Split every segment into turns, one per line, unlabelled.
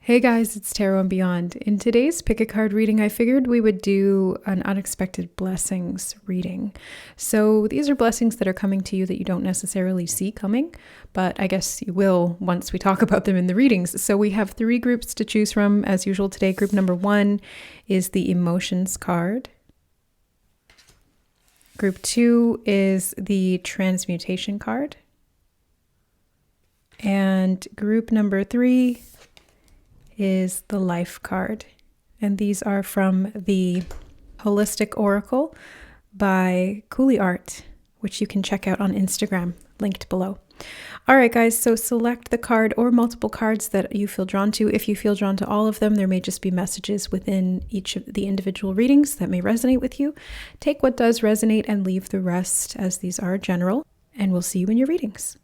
Hey guys, it's Tarot and Beyond. In today's pick a card reading, I figured we would do an unexpected blessings reading. So these are blessings that are coming to you that you don't necessarily see coming, but I guess you will once we talk about them in the readings. So we have three groups to choose from as usual today. Group number 1 is the emotions card. Group 2 is the transmutation card. And group number 3 is the life card. And these are from the Holistic Oracle by Cooley Art, which you can check out on Instagram, linked below. All right, guys, so select the card or multiple cards that you feel drawn to. If you feel drawn to all of them, there may just be messages within each of the individual readings that may resonate with you. Take what does resonate and leave the rest, as these are general, and we'll see you in your readings.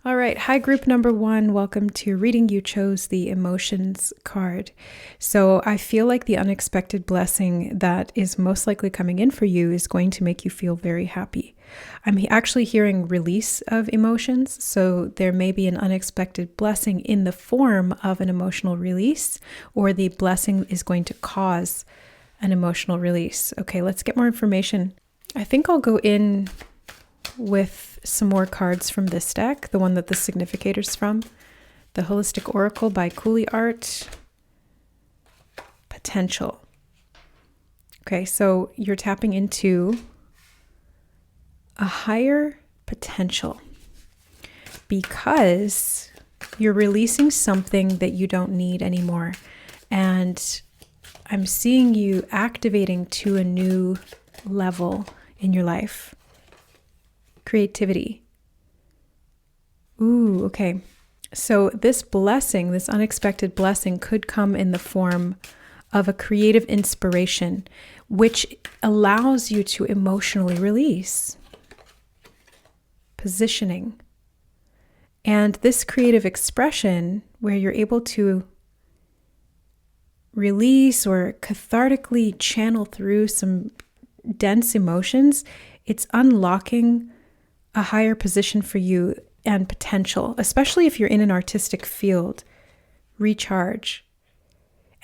All right, hi group number 1, welcome to your reading. You chose the emotions card. So I feel like the unexpected blessing that is most likely coming in for you is going to make you feel very happy. I'm actually hearing release of emotions, so there may be an unexpected blessing in the form of an emotional release, or the blessing is going to cause an emotional release. Okay, let's get more information. I think I'll go in with some more cards from this deck, the one that the significator's from, the Holistic Oracle by Cooley Art. Potential. Okay, so you're tapping into a higher potential because you're releasing something that you don't need anymore. And I'm seeing you activating to a new level in your life. Creativity. Ooh, okay. So this blessing, this unexpected blessing, could come in the form of a creative inspiration, which allows you to emotionally release. Positioning. And this creative expression, where you're able to release or cathartically channel through some dense emotions, it's unlocking a higher position for you and potential, especially if you're in an artistic field. Recharge.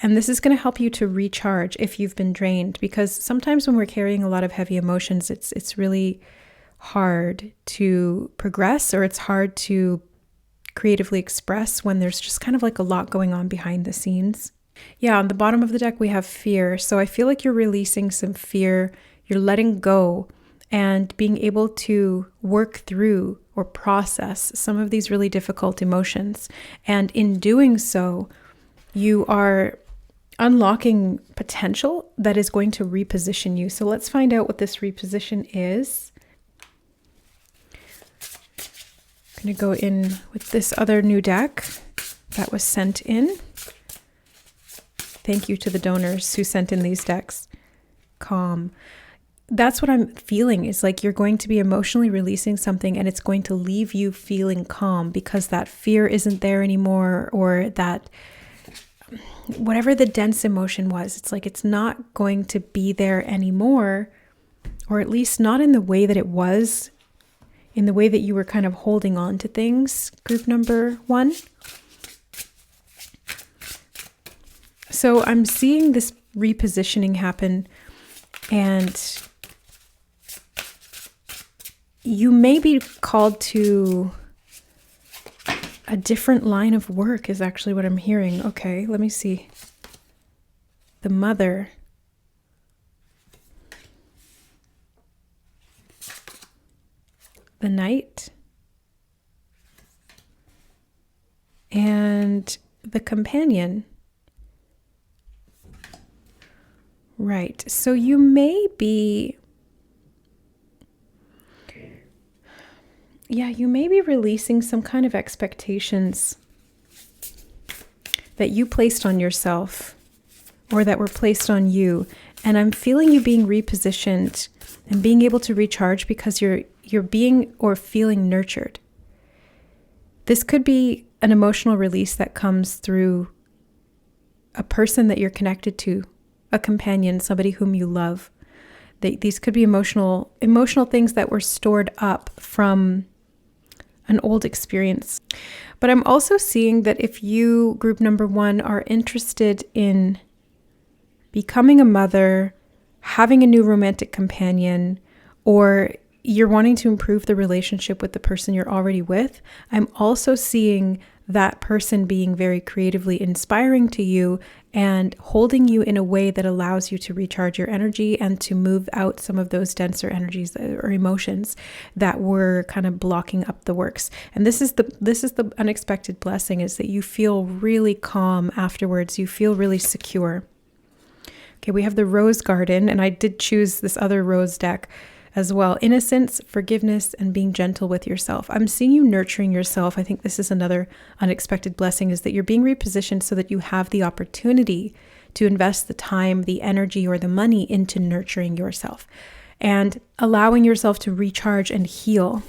And this is going to help you to recharge if you've been drained, because sometimes when we're carrying a lot of heavy emotions, it's really hard to progress, or it's hard to creatively express when there's just kind of like a lot going on behind the scenes. Yeah, on the bottom of the deck, we have fear. So I feel like you're releasing some fear. You're letting go and being able to work through or process some of these really difficult emotions. And in doing so, you are unlocking potential that is going to reposition you. So let's find out what this reposition is. I'm going to go in with this other new deck that was sent in. Thank you to the donors who sent in these decks. Calm. That's what I'm feeling, is like you're going to be emotionally releasing something and it's going to leave you feeling calm because that fear isn't there anymore, or that whatever the dense emotion was, it's like it's not going to be there anymore, or at least not in the way that it was, in the way that you were kind of holding on to things, group number 1. So I'm seeing this repositioning happen, and you may be called to a different line of work is actually what I'm hearing. Okay, let me see. The Mother. The Knight. And the Companion. Right, so you may be... you may be releasing some kind of expectations that you placed on yourself, or that were placed on you. And I'm feeling you being repositioned and being able to recharge because you're being or feeling nurtured. This could be an emotional release that comes through a person that you're connected to, a companion, somebody whom you love. These could be emotional things that were stored up from an old experience. But I'm also seeing that if you, group number 1, are interested in becoming a mother, having a new romantic companion, or you're wanting to improve the relationship with the person you're already with, I'm also seeing that person being very creatively inspiring to you and holding you in a way that allows you to recharge your energy and to move out some of those denser energies or emotions that were kind of blocking up the works. And this is the unexpected blessing, is that you feel really calm afterwards. You feel really secure. Okay, we have the Rose Garden, and I did choose this other rose deck as well. Innocence, forgiveness, and being gentle with yourself. I'm seeing you nurturing yourself. I think this is another unexpected blessing, is that you're being repositioned so that you have the opportunity to invest the time, the energy, or the money into nurturing yourself and allowing yourself to recharge and heal.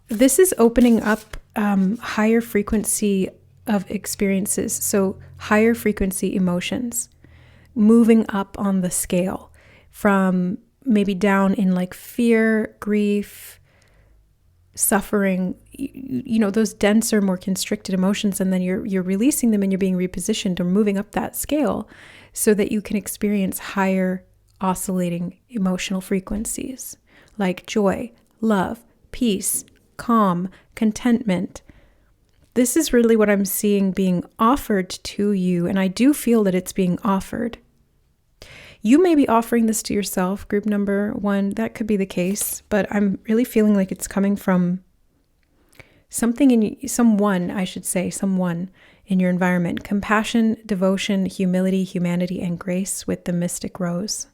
This is opening up higher frequency of experiences, so higher frequency emotions, moving up on the scale from maybe down in like fear, grief, suffering, those denser, more constricted emotions, and then you're releasing them and you're being repositioned or moving up that scale so that you can experience higher oscillating emotional frequencies like joy, love, peace, calm, contentment. This is really what I'm seeing being offered to you, and I do feel that it's being offered. You may be offering this to yourself, group number 1. That could be the case, but I'm really feeling like it's coming from something someone in your environment. Compassion, devotion, humility, humanity, and grace with the mystic rose.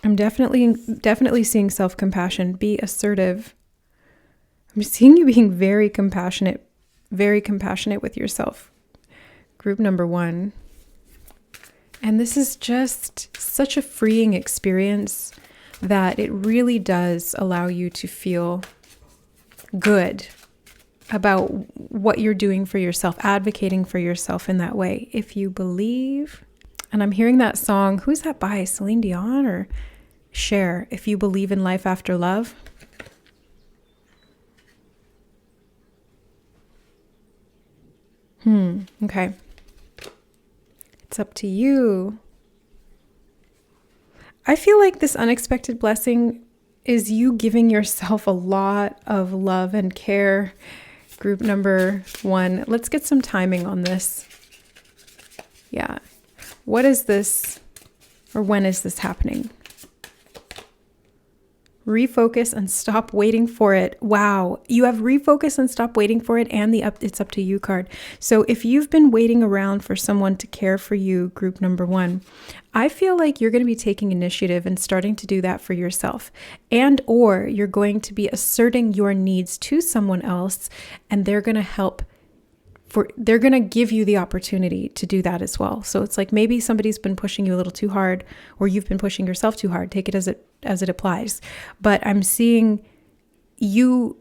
I'm definitely seeing self-compassion. Be assertive. I'm seeing you being very compassionate with yourself. Group number 1. And this is just such a freeing experience that it really does allow you to feel good about what you're doing for yourself, advocating for yourself in that way. If you believe, and I'm hearing that song, who's that by? Celine Dion or Cher? If you believe in life after love. Okay. It's up to you. I feel like this unexpected blessing is you giving yourself a lot of love and care. Group number 1. Let's get some timing on this. Yeah. What is this, or when is this happening? Refocus and stop waiting for it. Wow. You have refocus and stop waiting for it and the it's up to you card. So if you've been waiting around for someone to care for you, group number 1, I feel like you're going to be taking initiative and starting to do that for yourself. And or you're going to be asserting your needs to someone else, and they're going to give you the opportunity to do that as well. So it's like maybe somebody's been pushing you a little too hard, or you've been pushing yourself too hard. Take it as it applies. But I'm seeing you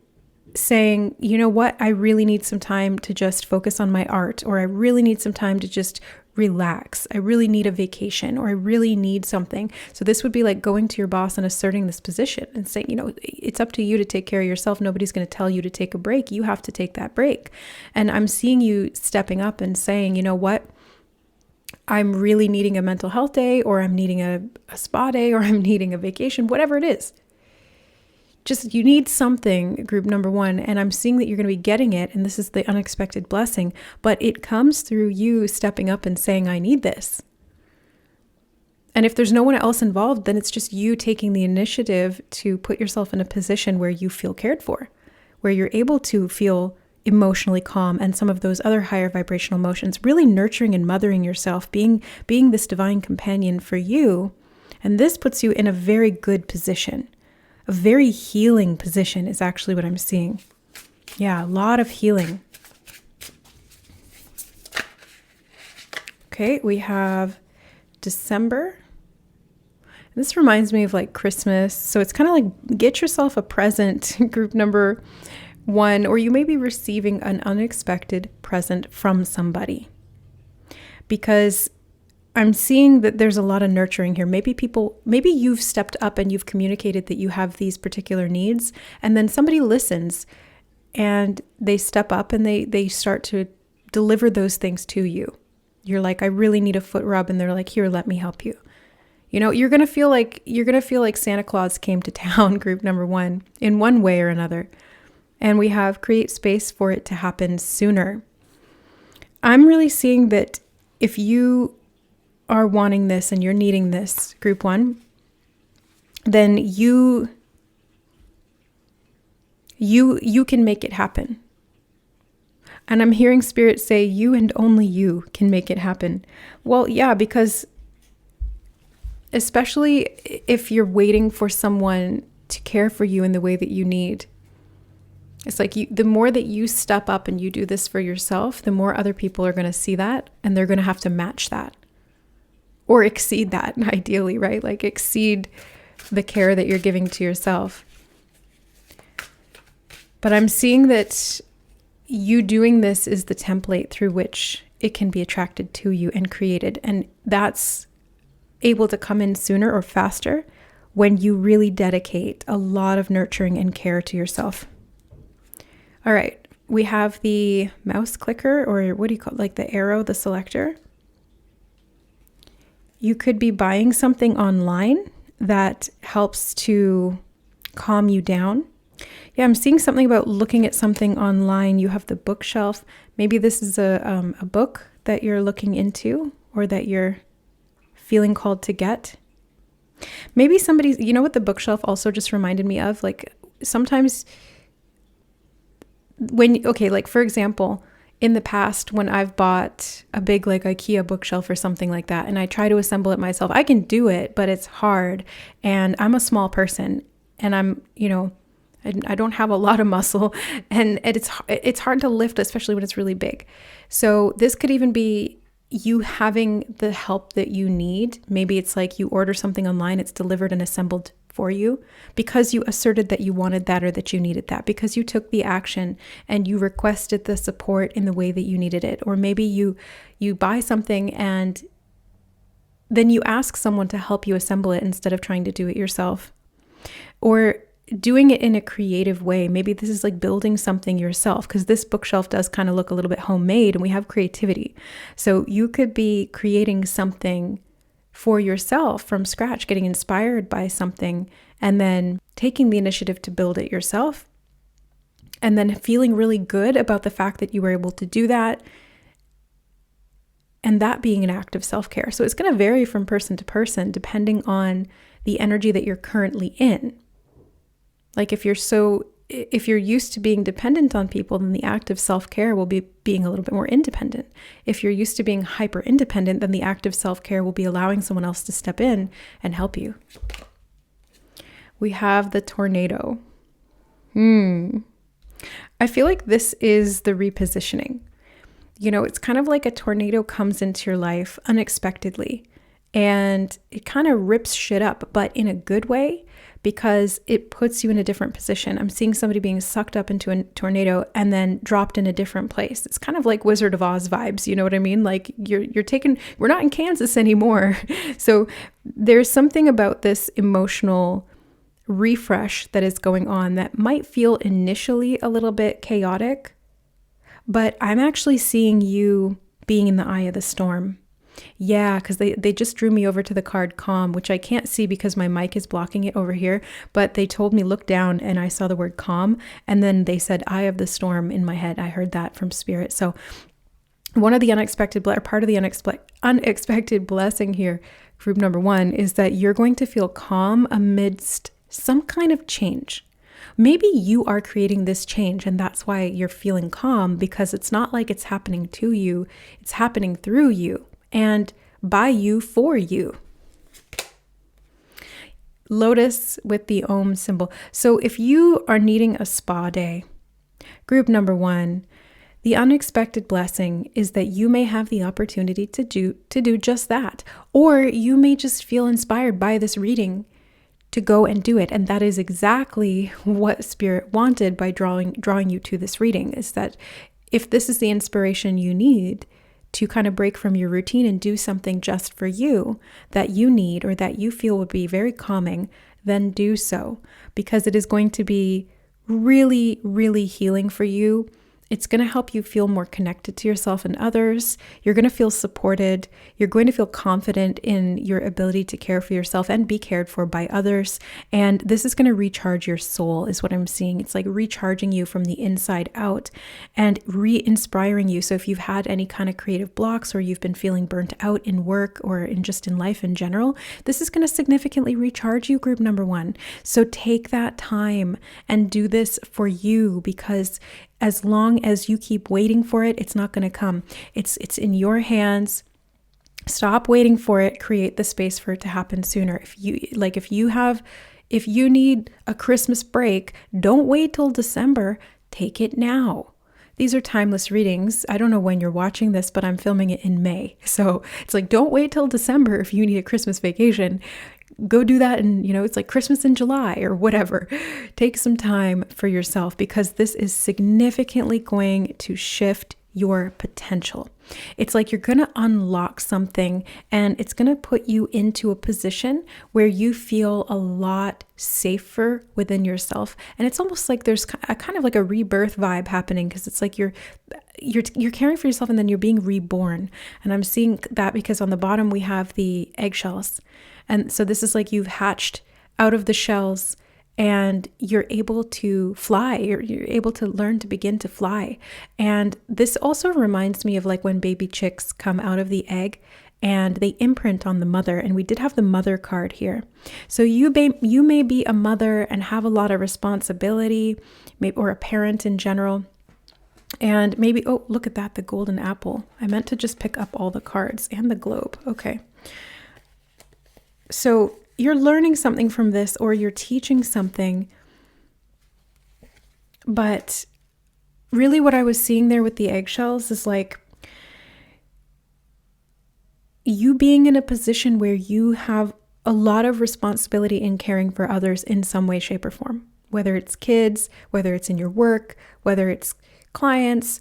saying, you know what, I really need some time to just focus on my art, or I really need some time to just relax. I really need a vacation, or I really need something. So this would be like going to your boss and asserting this position and saying, it's up to you to take care of yourself. Nobody's going to tell you to take a break. You have to take that break. And I'm seeing you stepping up and saying, you know what, I'm really needing a mental health day, or I'm needing a spa day, or I'm needing a vacation, whatever it is. Just you need something, group number 1, and I'm seeing that you're going to be getting it, and this is the unexpected blessing, but it comes through you stepping up and saying, I need this. And if there's no one else involved, then it's just you taking the initiative to put yourself in a position where you feel cared for, where you're able to feel emotionally calm and some of those other higher vibrational emotions, really nurturing and mothering yourself, being this divine companion for you. And this puts you in a very good position. A very healing position is actually what I'm seeing. Yeah, a lot of healing. Okay, we have December. This reminds me of like Christmas. So it's kind of like get yourself a present, group number 1, or you may be receiving an unexpected present from somebody. because I'm seeing that there's a lot of nurturing here. Maybe you've stepped up and you've communicated that you have these particular needs, and then somebody listens and they step up and they start to deliver those things to you. You're like, I really need a foot rub, and they're like, here, let me help you. You know, you're going to feel like Santa Claus came to town, group number 1, in one way or another. And we have create space for it to happen sooner. I'm really seeing that if you are wanting this and you're needing this, group 1, then you can make it happen. And I'm hearing Spirit say you and only you can make it happen. Well, yeah, because especially if you're waiting for someone to care for you in the way that you need. It's like the more that you step up and you do this for yourself, the more other people are going to see that, and they're going to have to match that or exceed that, ideally, right? Like exceed the care that you're giving to yourself. But I'm seeing that you doing this is the template through which it can be attracted to you and created. And that's able to come in sooner or faster when you really dedicate a lot of nurturing and care to yourself. All right, we have the mouse clicker, or what do you call it? Like the arrow, the selector. You could be buying something online that helps to calm you down. Yeah, I'm seeing something about looking at something online. You have the bookshelf. Maybe this is a book that you're looking into or that you're feeling called to get. Maybe somebody's, you know what the bookshelf also just reminded me of? Like sometimes like for example, in the past when I've bought a big like IKEA bookshelf or something like that, and I try to assemble it myself, I can do it, but it's hard. And I'm a small person, and I don't have a lot of muscle, and it's hard to lift, especially when it's really big. So this could even be you having the help that you need. Maybe it's like you order something online, it's delivered and assembled for you because you asserted that you wanted that or that you needed that, because you took the action and you requested the support in the way that you needed it. Or maybe you buy something and then you ask someone to help you assemble it instead of trying to do it yourself. Or doing it in a creative way. Maybe this is like building something yourself, because this bookshelf does kind of look a little bit homemade and we have creativity. So you could be creating something for yourself from scratch, getting inspired by something and then taking the initiative to build it yourself, and then feeling really good about the fact that you were able to do that, and that being an act of self-care. So it's going to vary from person to person depending on the energy that you're currently in. Like if you're used to being dependent on people, then the act of self-care will be being a little bit more independent. If you're used to being hyper independent, then the act of self-care will be allowing someone else to step in and help you. We have the tornado. I feel like this is the repositioning. You know, it's kind of like a tornado comes into your life unexpectedly and it kind of rips shit up, but in a good way, because it puts you in a different position. I'm seeing somebody being sucked up into a tornado and then dropped in a different place. It's kind of like Wizard of Oz vibes, you know what I mean? Like we're not in Kansas anymore. So there's something about this emotional refresh that is going on that might feel initially a little bit chaotic, but I'm actually seeing you being in the eye of the storm. Yeah, because they just drew me over to the card calm, which I can't see because my mic is blocking it over here. But they told me look down and I saw the word calm. And then they said eye of the storm in my head. I heard that from Spirit. So one of the part of the unexpected blessing here, group number 1, is that you're going to feel calm amidst some kind of change. Maybe you are creating this change and that's why you're feeling calm, because it's not like it's happening to you. It's happening through you. And by you, for you. Lotus with the Om symbol. So if you are needing a spa day, group number 1, the unexpected blessing is that you may have the opportunity to do just that. Or you may just feel inspired by this reading to go and do it. And that is exactly what Spirit wanted by drawing you to this reading, is that if this is the inspiration you need to kind of break from your routine and do something just for you that you need or that you feel would be very calming, then do so, because it is going to be really, really healing for you. It's going to help you feel more connected to yourself and others. You're going to feel supported. You're going to feel confident in your ability to care for yourself and be cared for by others. And this is going to recharge your soul, is what I'm seeing. It's like recharging you from the inside out and re-inspiring you. So if you've had any kind of creative blocks or you've been feeling burnt out in work or in just in life in general, this is going to significantly recharge you, group number 1. So take that time and do this for you, because as long as you keep waiting for it, it's not going to come. It's in your hands. Stop waiting for it. Create the space for it to happen sooner. If you need a Christmas break, don't wait till December. Take it now. These are timeless readings. I don't know when you're watching this, but I'm filming it in May. So it's like, don't wait till December if you need a Christmas vacation. Go do that, and it's like Christmas in July or whatever. Take some time for yourself, because this is significantly going to shift your potential. It's like you're going to unlock something, and it's going to put you into a position where you feel a lot safer within yourself. And it's almost like there's a kind of like a rebirth vibe happening, because it's like you're caring for yourself and then you're being reborn. And I'm seeing that because on the bottom we have the eggshells. And so this is like you've hatched out of the shells and you're able to fly. You're able to learn to begin to fly. And this also reminds me of like when baby chicks come out of the egg and they imprint on the mother. And we did have the mother card here. So you may be a mother and have a lot of responsibility, maybe, or a parent in general. And maybe, oh, look at that, the golden apple. I meant to just pick up all the cards and the globe. Okay. So you're learning something from this, or you're teaching something. But really what I was seeing there with the eggshells is like you being in a position where you have a lot of responsibility in caring for others in some way, shape, or form, whether it's kids, whether it's in your work, whether it's clients,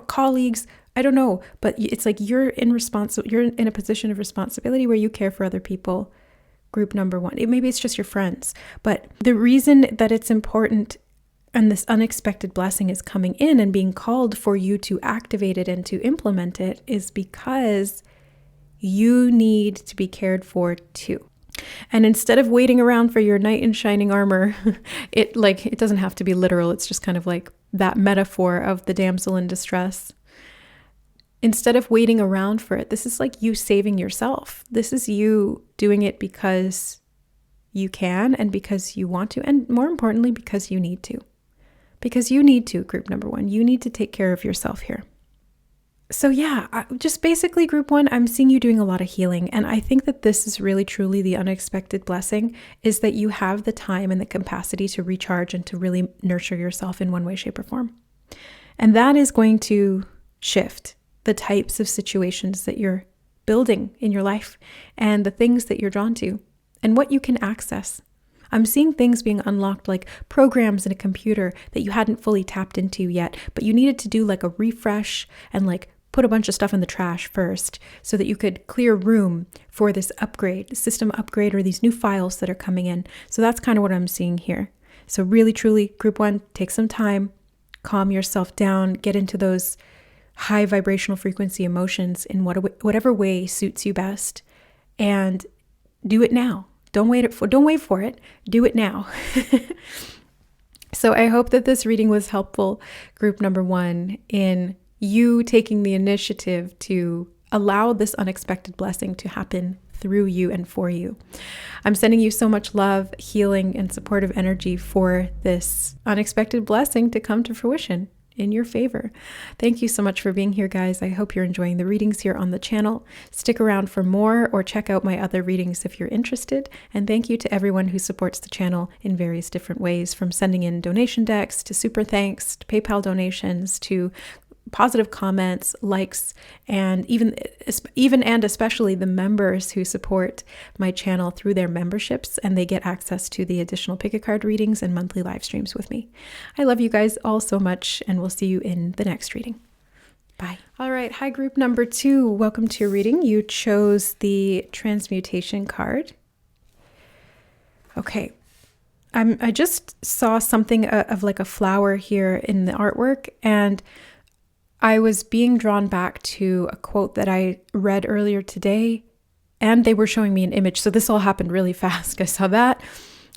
colleagues, I don't know, but it's like you're in a position of responsibility where you care for other people, group number 1. Maybe it's just your friends, but the reason that it's important and this unexpected blessing is coming in and being called for you to activate it and to implement it is because you need to be cared for too. And instead of waiting around for your knight in shining armor, it doesn't have to be literal. It's just kind of like that metaphor of the damsel in distress. Instead of waiting around for it, this is like you saving yourself. This is you doing it because you can and because you want to, and more importantly, because you need to. Because you need to, group number 1. You need to take care of yourself here. So yeah, just basically group 1, I'm seeing you doing a lot of healing. And I think that this is really, truly the unexpected blessing, is that you have the time and the capacity to recharge and to really nurture yourself in one way, shape, or form. And that is going to shift the types of situations that you're building in your life and the things that you're drawn to and what you can access. I'm seeing things being unlocked, like programs in a computer that you hadn't fully tapped into yet, but you needed to do like a refresh and like put a bunch of stuff in the trash first so that you could clear room for this upgrade, system upgrade, or these new files that are coming in. So that's kind of what I'm seeing here. So really, truly, group 1, take some time, calm yourself down, get into those high vibrational frequency emotions in whatever way suits you best, and do it now. Don't wait for it. Do it now. So I hope that this reading was helpful, group number 1, in you taking the initiative to allow this unexpected blessing to happen through you and for you. I'm sending you so much love, healing, and supportive energy for this unexpected blessing to come to fruition in your favor. Thank you so much for being here, guys. I hope you're enjoying the readings here on the channel. Stick around for more, or check out my other readings if you're interested. And thank you to everyone who supports the channel in various different ways, from sending in donation decks to super thanks to PayPal donations to positive comments, likes, and even and especially the members who support my channel through their memberships, and they get access to the additional pick a card readings and monthly live streams with me. I love you guys all so much, and we'll see you in the next reading.
Bye.
All right. Hi, group number 2. Welcome to your reading. You chose the transmutation card. Okay. I just saw something of like a flower here in the artwork, and I was being drawn back to a quote that I read earlier today, and they were showing me an image. So this all happened really fast. I saw that.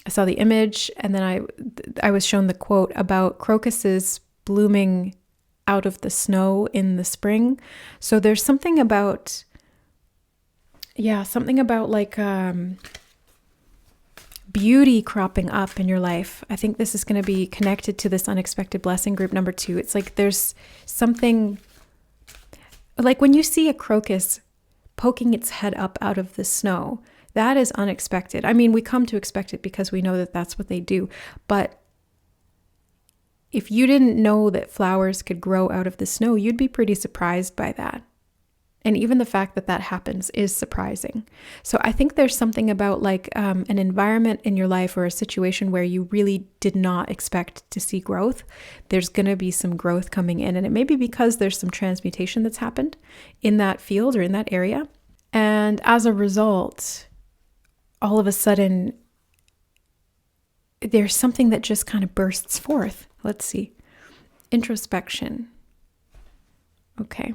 I saw the image, and then I was shown the quote about crocuses blooming out of the snow in the spring. So there's something about, like beauty cropping up in your life. I think this is going to be connected to this unexpected blessing, group number 2. It's like there's something, like when you see a crocus poking its head up out of the snow, that is unexpected. I mean, we come to expect it because we know that that's what they do. But if you didn't know that flowers could grow out of the snow, you'd be pretty surprised by that. And even the fact that that happens is surprising. So I think there's something about like an environment in your life or a situation where you really did not expect to see growth. There's going to be some growth coming in. And it may be because there's some transmutation that's happened in that field or in that area. And as a result, all of a sudden, there's something that just kind of bursts forth. Let's see. Introspection. Okay.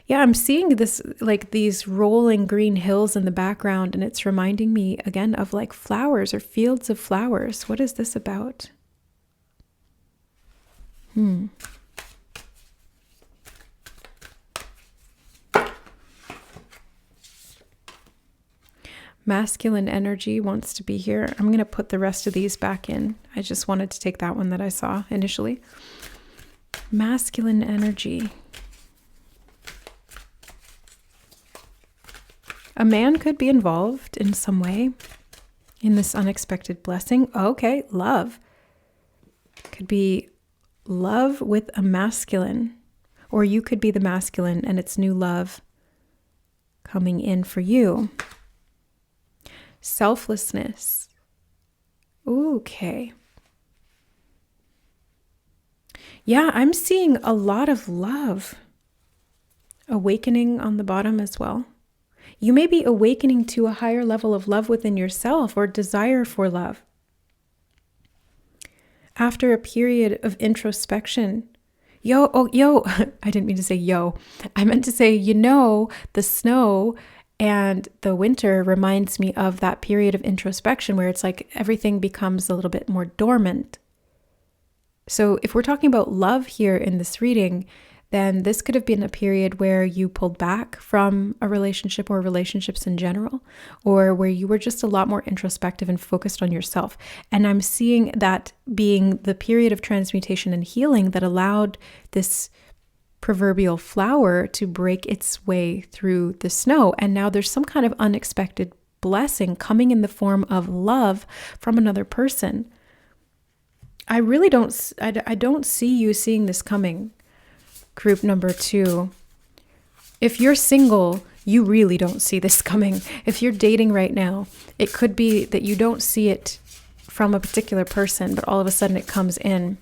Yeah, I'm seeing this, like these rolling green hills in the background, and it's reminding me again of like flowers or fields of flowers. What is this about? Masculine energy wants to be here. I'm going to put the rest of these back in. I just wanted to take that one that I saw initially. Masculine energy. A man could be involved in some way in this unexpected blessing. Okay, love. Could be love with a masculine, or you could be the masculine and it's new love coming in for you. Selflessness. Okay. Yeah, I'm seeing a lot of love. Awakening on the bottom as well. You may be awakening to a higher level of love within yourself or desire for love. After a period of introspection, I didn't mean to say yo. I meant to say, the snow and the winter reminds me of that period of introspection where it's like everything becomes a little bit more dormant. So if we're talking about love here in this reading, then this could have been a period where you pulled back from a relationship or relationships in general, or where you were just a lot more introspective and focused on yourself. And I'm seeing that being the period of transmutation and healing that allowed this proverbial flower to break its way through the snow. And now there's some kind of unexpected blessing coming in the form of love from another person. I really don't see you seeing this coming. Group number 2. If you're single, you really don't see this coming. If you're dating right now, it could be that you don't see it from a particular person, but all of a sudden it comes in.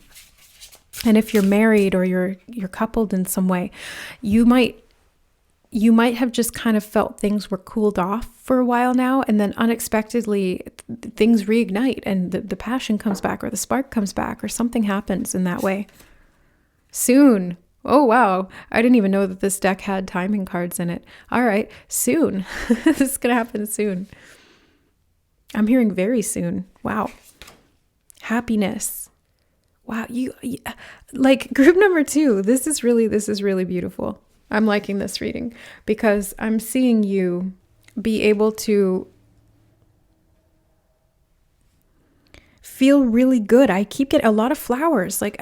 And if you're married or you're coupled in some way, you might have just kind of felt things were cooled off for a while now, and then unexpectedly things reignite and the passion comes back or the spark comes back or something happens in that way. Soon. Oh, wow. I didn't even know that this deck had timing cards in it. All right. Soon. This is going to happen soon. I'm hearing very soon. Wow. Happiness. Wow. You like group number 2. This is really beautiful. I'm liking this reading because I'm seeing you be able to feel really good. I keep getting a lot of flowers. Like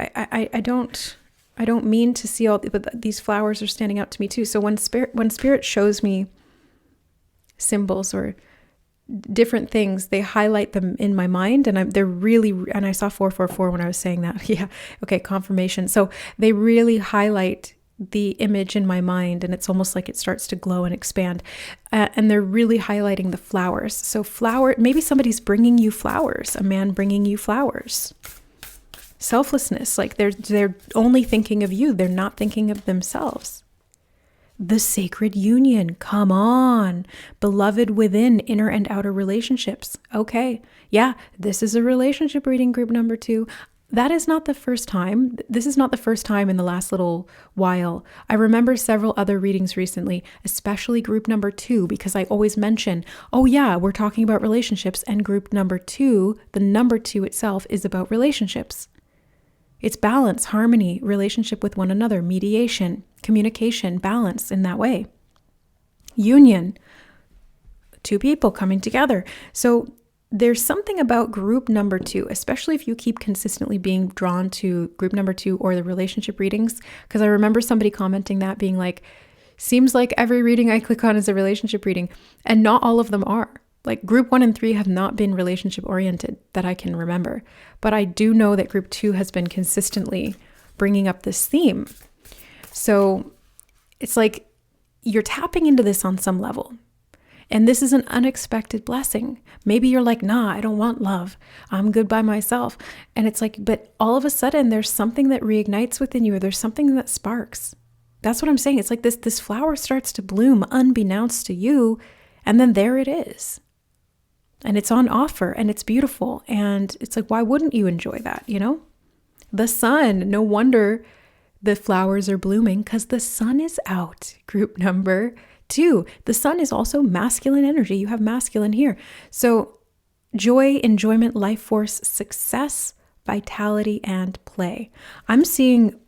I don't mean to see all, but these flowers are standing out to me too. So when spirit shows me symbols or different things, they highlight them in my mind, and and I saw 444 when I was saying that. Yeah. Okay. Confirmation. So they really highlight the image in my mind, and it's almost like it starts to glow and expand. And they're really highlighting the flowers. So maybe somebody's bringing you flowers, a man bringing you flowers. selflessness. Like they're only thinking of you. They're not thinking of themselves. The sacred union. Come on. Beloved within inner and outer relationships. Okay. Yeah, this is a relationship reading, group number 2. That is not the first time. This is not the first time in the last little while. I remember several other readings recently, especially group number 2, because I always mention, oh yeah, we're talking about relationships, and group number 2, the number 2 itself, is about relationships. It's balance, harmony, relationship with one another, mediation, communication, balance in that way. Union, 2 people coming together. So there's something about group number 2, especially if you keep consistently being drawn to group number 2 or the relationship readings. Because I remember somebody commenting that, being like, seems like every reading I click on is a relationship reading. And not all of them are. Like group 1 and 3 have not been relationship oriented that I can remember. But I do know that group 2 has been consistently bringing up this theme. So it's like you're tapping into this on some level. And this is an unexpected blessing. Maybe you're like, nah, I don't want love. I'm good by myself. And it's like, but all of a sudden there's something that reignites within you, or there's something that sparks. That's what I'm saying. It's like this flower starts to bloom unbeknownst to you. And then there it is. And it's on offer and it's beautiful. And it's like, why wouldn't you enjoy that? You know, the sun, no wonder the flowers are blooming, because the sun is out. Group number 2, the sun is also masculine energy. You have masculine here. So joy, enjoyment, life force, success, vitality, and play. I'm seeing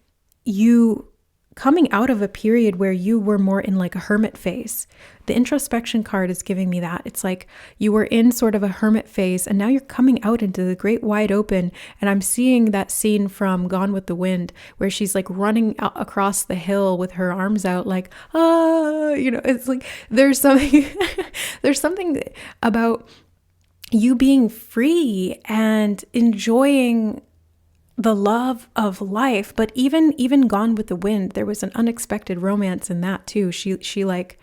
you coming out of a period where you were more in like a hermit phase. The introspection card is giving me that. It's like you were in sort of a hermit phase, and now you're coming out into the great wide open. And I'm seeing that scene from Gone with the Wind where she's like running out across the hill with her arms out, like, you know, it's like there's something, there's something about you being free and enjoying the love of life. But even Gone with the Wind, there was an unexpected romance in that too. She like,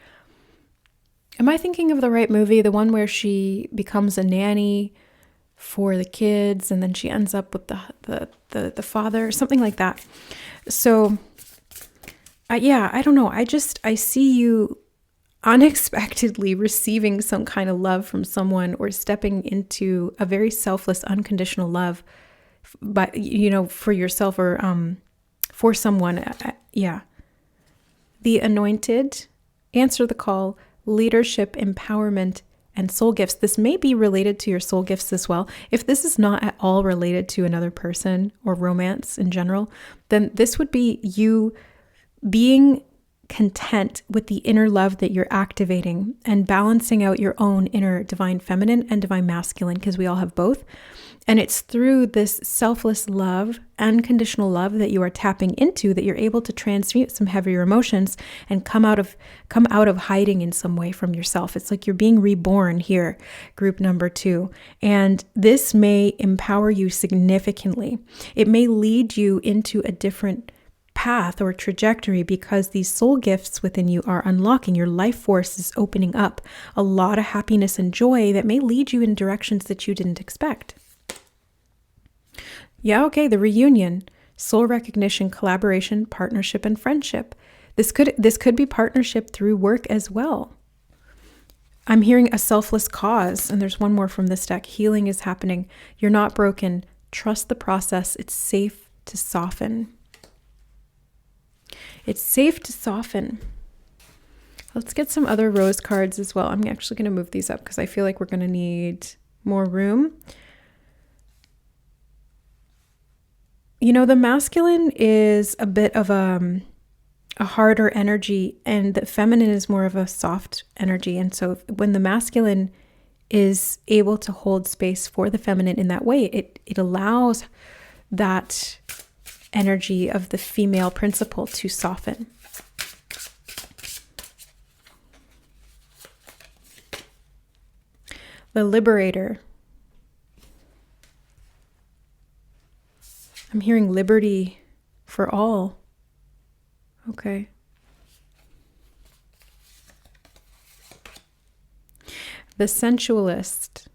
am I thinking of the right movie? The one where she becomes a nanny for the kids and then she ends up with the father, something like that. So yeah, I don't know. I see you unexpectedly receiving some kind of love from someone, or stepping into a very selfless, unconditional love, but you know, for yourself or for someone. Yeah. The Anointed, Answer the Call, Leadership, Empowerment, and Soul Gifts. This may be related to your soul gifts as well. If this is not at all related to another person or romance in general, then this would be you being content with the inner love that you're activating and balancing out your own inner divine feminine and divine masculine, because we all have both. And it's through this selfless love, unconditional love that you are tapping into, that you're able to transmute some heavier emotions and come out of hiding in some way from yourself. It's like you're being reborn here, group number 2. And this may empower you significantly. It may lead you into a different path or trajectory, because these soul gifts within you are unlocking. Your life force is opening up a lot of happiness and joy that may lead you in directions that you didn't expect. Yeah, okay, the reunion, soul recognition, collaboration, partnership, and friendship. This could be partnership through work as well. I'm hearing a selfless cause, and there's one more from this deck. Healing is happening. You're not broken. Trust the process. It's safe to soften. It's safe to soften. Let's get some other rose cards as well. I'm actually going to move these up because I feel like we're going to need more room. You know, the masculine is a bit of a harder energy, and the feminine is more of a soft energy. And so when the masculine is able to hold space for the feminine in that way, it allows that energy of the female principle to soften. The Liberator. I'm hearing liberty for all. Okay. The Sensualist.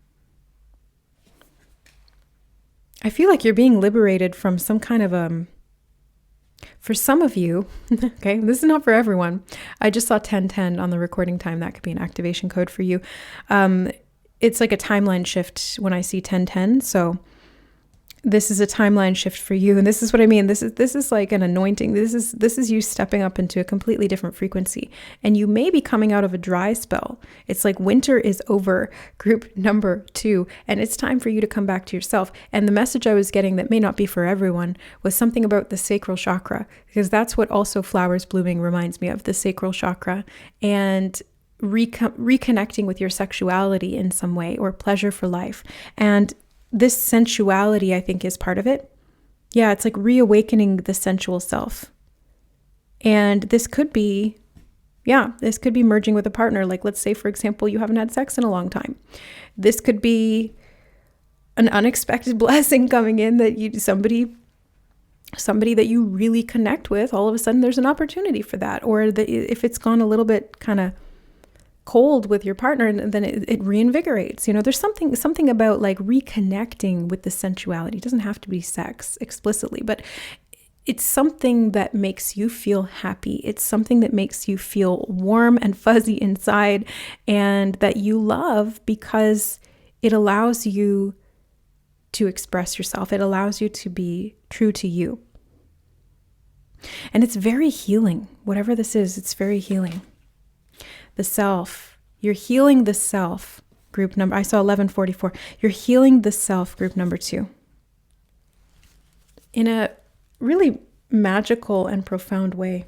I feel like you're being liberated from some kind of for some of you, okay, this is not for everyone. I just saw 1010 on the recording time. That could be an activation code for you. It's like a timeline shift when I see 1010. So this is a timeline shift for you. And this is what I mean. This is like an anointing. This is you stepping up into a completely different frequency. And you may be coming out of a dry spell. It's like winter is over, group number 2, and it's time for you to come back to yourself. And the message I was getting that may not be for everyone was something about the sacral chakra, because that's what also flowers blooming reminds me of, the sacral chakra, and reconnecting with your sexuality in some way, or pleasure for life. And this sensuality, I think, is part of it. Yeah, it's like reawakening the sensual self. And this could be merging with a partner. Like, let's say, for example, you haven't had sex in a long time. This could be an unexpected blessing coming in, that somebody that you really connect with, all of a sudden there's an opportunity for that. Or if it's gone a little bit kind of cold with your partner, and then it reinvigorates. There's something about like reconnecting with the sensuality. It doesn't have to be sex explicitly, but it's something that makes you feel happy. It's something that makes you feel warm and fuzzy inside, and that you love, because it allows you to express yourself. It allows you to be true to you. And it's very healing. Whatever this is, it's very healing. The self, you're healing the self, group number, I saw 1144. You're healing the self, group number 2, in a really magical and profound way.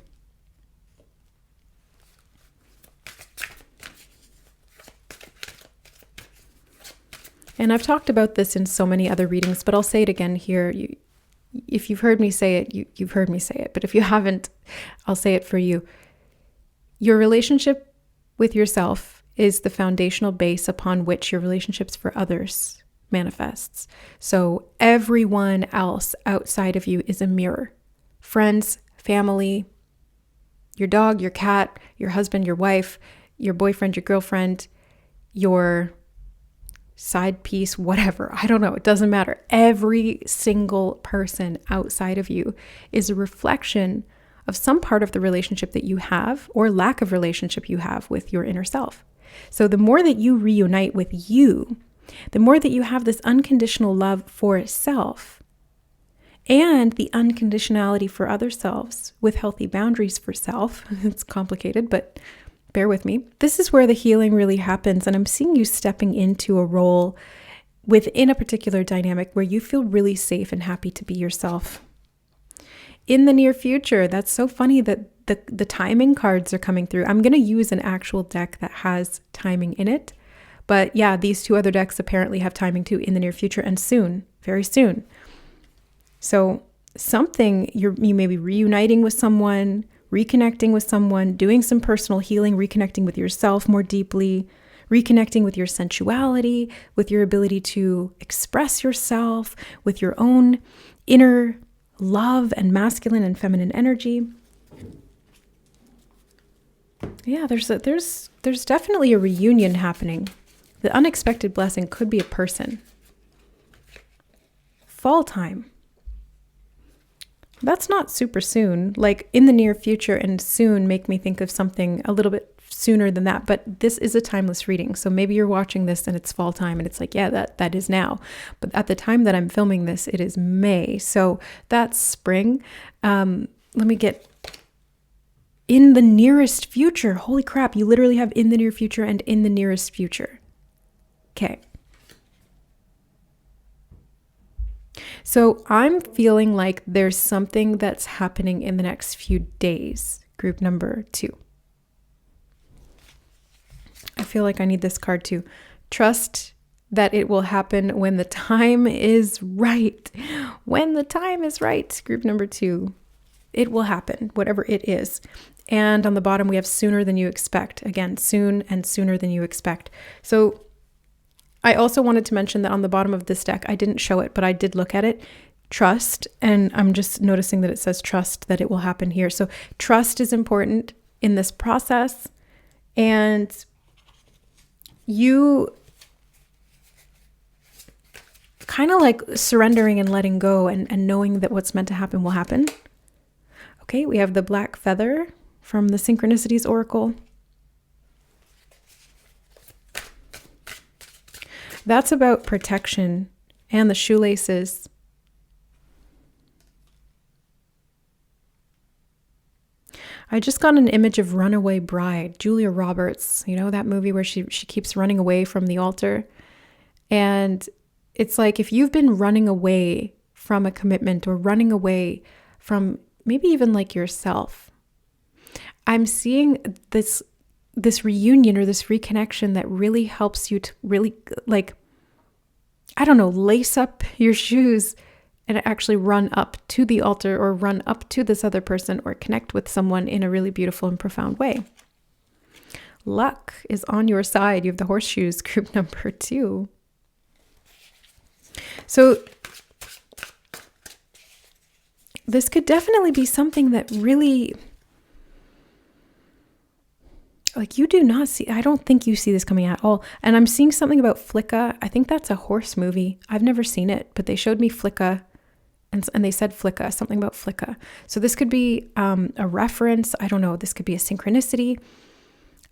And I've talked about this in so many other readings, but I'll say it again here. If you've heard me say it, you've heard me say it. But if you haven't, I'll say it for you. Your relationship with yourself is the foundational base upon which your relationships for others manifests. So everyone else outside of you is a mirror. Friends, family, your dog, your cat, your husband, your wife, your boyfriend, your girlfriend, your side piece, whatever. I don't know. It doesn't matter. Every single person outside of you is a reflection of some part of the relationship that you have, or lack of relationship you have, with your inner self. So the more that you reunite with you, the more that you have this unconditional love for self, and the unconditionality for other selves, with healthy boundaries for self. It's complicated, but bear with me. This is where the healing really happens. And I'm seeing you stepping into a role within a particular dynamic where you feel really safe and happy to be yourself. In the near future, that's so funny that the timing cards are coming through. I'm going to use an actual deck that has timing in it. But yeah, these 2 other decks apparently have timing too, in the near future, and soon, very soon. So you may be reuniting with someone, reconnecting with someone, doing some personal healing, reconnecting with yourself more deeply, reconnecting with your sensuality, with your ability to express yourself, with your own inner love and masculine and feminine energy. Yeah, there's definitely a reunion happening. The unexpected blessing could be a person. Fall time. That's not super soon. Like, in the near future and soon make me think of something a little bit sooner than that. But this is a timeless reading. So maybe you're watching this and it's fall time and it's like, yeah, that is now. But at the time that I'm filming this, it is May. So that's spring. Let me get in the nearest future. Holy crap. You literally have in the near future and in the nearest future. Okay. So I'm feeling like there's something that's happening in the next few days, group number 2. I feel like I need this card too. Trust that it will happen when the time is right. When the time is right, group number 2. It will happen, whatever it is. And on the bottom, we have sooner than you expect. Again, soon and sooner than you expect. So I also wanted to mention that on the bottom of this deck, I didn't show it, but I did look at it. Trust, and I'm just noticing that it says trust, that it will happen here. So trust is important in this process, and you kind of like surrendering and letting go and knowing that what's meant to happen will happen. Okay, we have the black feather from the Synchronicities Oracle. That's about protection and the shoelaces. I just got an image of Runaway Bride, Julia Roberts, you know, that movie where she keeps running away from the altar. And it's like if you've been running away from a commitment or running away from maybe even like yourself, I'm seeing this reunion or this reconnection that really helps you to really, like, I don't know, lace up your shoes and actually run up to the altar or run up to this other person or connect with someone in a really beautiful and profound way. Luck is on your side. You have the horseshoes, group number 2. So this could definitely be something that really, like, you do not see, I don't think you see this coming at all. And I'm seeing something about Flicka. I think that's a horse movie. I've never seen it, but they showed me Flicka and they said Flicka, something about Flicka. So this could be a reference. I don't know. This could be a synchronicity,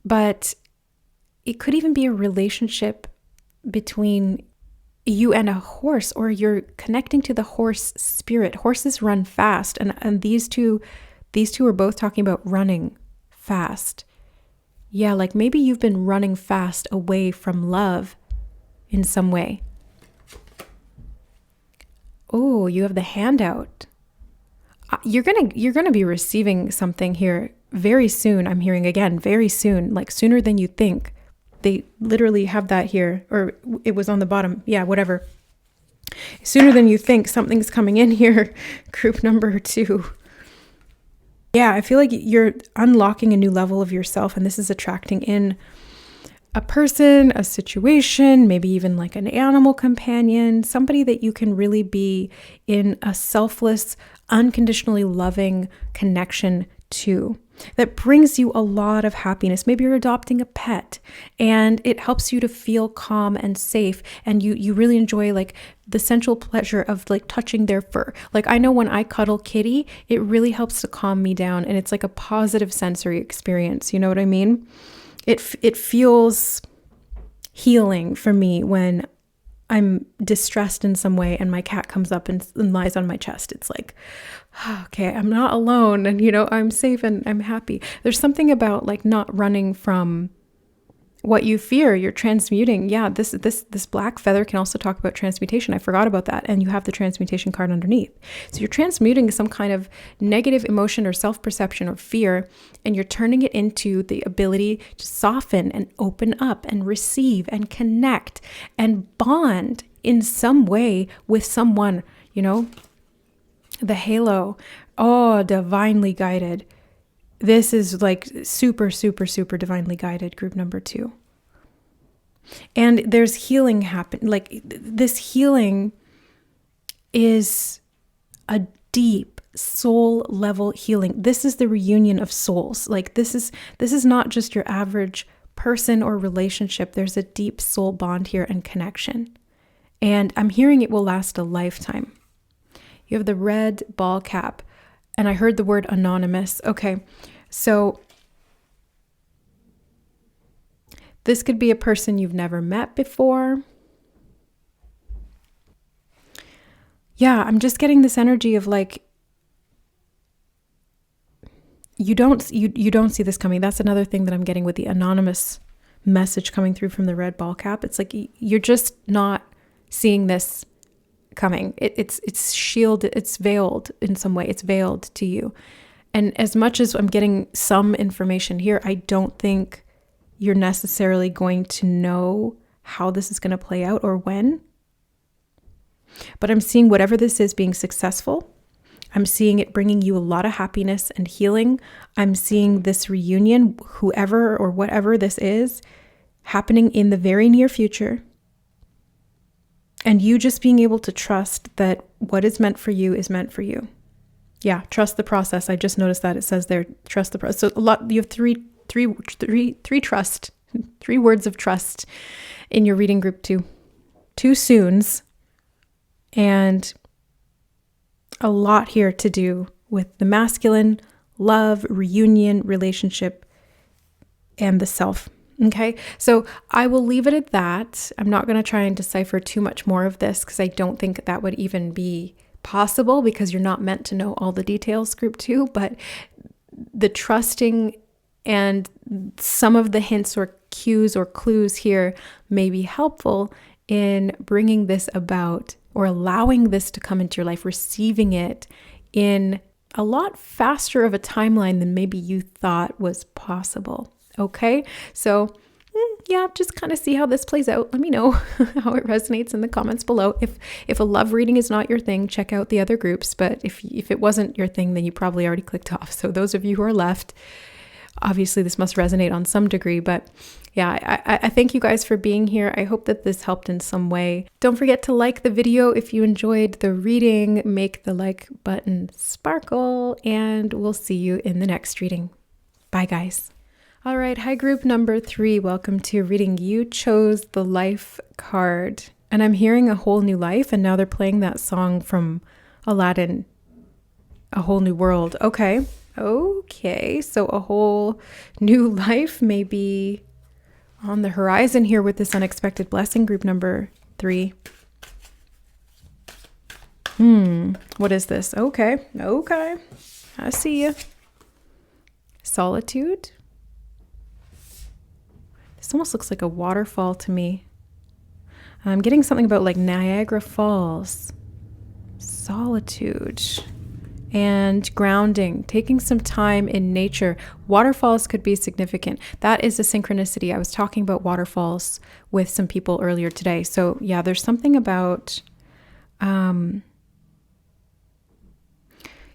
but it could even be a relationship between you and a horse, or you're connecting to the horse spirit. Horses run fast. And these two are both talking about running fast. Yeah, like maybe you've been running fast away from love in some way. Oh, you have the handout. You're gonna be receiving something here very soon. I'm hearing again, very soon, like sooner than you think. They literally have that here, or it was on the bottom. Yeah, whatever. Sooner than you think, something's coming in here. Group number 2. Yeah, I feel like you're unlocking a new level of yourself, and this is attracting in a person, a situation, maybe even like an animal companion, somebody that you can really be in a selfless, unconditionally loving connection to that brings you a lot of happiness. Maybe you're adopting a pet and it helps you to feel calm and safe, and you really enjoy like the sensual pleasure of like touching their fur. Like I know when I cuddle Kitty, it really helps to calm me down, and it's like a positive sensory experience. You know what I mean? It feels healing for me when I'm distressed in some way and my cat comes up and lies on my chest. It's like, okay, I'm not alone, and you know, I'm safe and I'm happy. There's something about like not running from what you fear. You're transmuting. Yeah, this black feather can also talk about transmutation. I forgot about that. And you have the transmutation card underneath. So you're transmuting some kind of negative emotion or self-perception or fear, and you're turning it into the ability to soften and open up and receive and connect and bond in some way with someone, you know. The halo, oh, divinely guided. This is like super, super, super divinely guided, group number 2. And there's healing happen. Like this healing is a deep soul level healing. This is the reunion of souls. Like this is not just your average person or relationship. There's a deep soul bond here and connection. And I'm hearing it will last a lifetime. You have the red ball cap. And I heard the word anonymous. Okay, so this could be a person you've never met before. Yeah, I'm just getting this energy of like, you don't see this coming. That's another thing that I'm getting with the anonymous message coming through from the red ball cap. It's like you're just not seeing this coming. It's shielded, it's veiled in some way. It's veiled to you. And as much as I'm getting some information here, I don't think you're necessarily going to know how this is going to play out or when. But I'm seeing whatever this is being successful. I'm seeing it bringing you a lot of happiness and healing. I'm seeing this reunion, whoever or whatever this is, happening in the very near future. And you just being able to trust that what is meant for you is meant for you. Yeah, trust the process. I just noticed that it says there, trust the process. So a lot, you have three trust, 3 words of trust in your reading group 2. 2 soons, And a lot here to do with the masculine, love, reunion, relationship, and the self. Okay, so I will leave it at that. I'm not going to try and decipher too much more of this because I don't think that would even be possible because you're not meant to know all the details, group 2, but the trusting and some of the hints or cues or clues here may be helpful in bringing this about or allowing this to come into your life, receiving it in a lot faster of a timeline than maybe you thought was possible. Okay, so yeah, just kind of see how this plays out. Let me know how it resonates in the comments below. If a love reading is not your thing, check out the other groups. But if it wasn't your thing, then you probably already clicked off. So those of you who are left, obviously this must resonate on some degree. But yeah, I thank you guys for being here. I hope that this helped in some way. Don't forget to like the video if you enjoyed the reading. Make the like button sparkle, and we'll see you in the next reading. Bye, guys. All right, hi group number 3. Welcome to reading. You chose the life card, and I'm hearing a whole new life, and now they're playing that song from Aladdin, A Whole New World. Okay, so a whole new life may be on the horizon here with this unexpected blessing, group number 3. What is this? Okay, I see you. Solitude. This almost looks like a waterfall to me. I'm getting something about like Niagara Falls. Solitude and grounding, taking some time in nature. Waterfalls could be significant. That is a synchronicity. I was talking about waterfalls with some people earlier today. So yeah, there's something about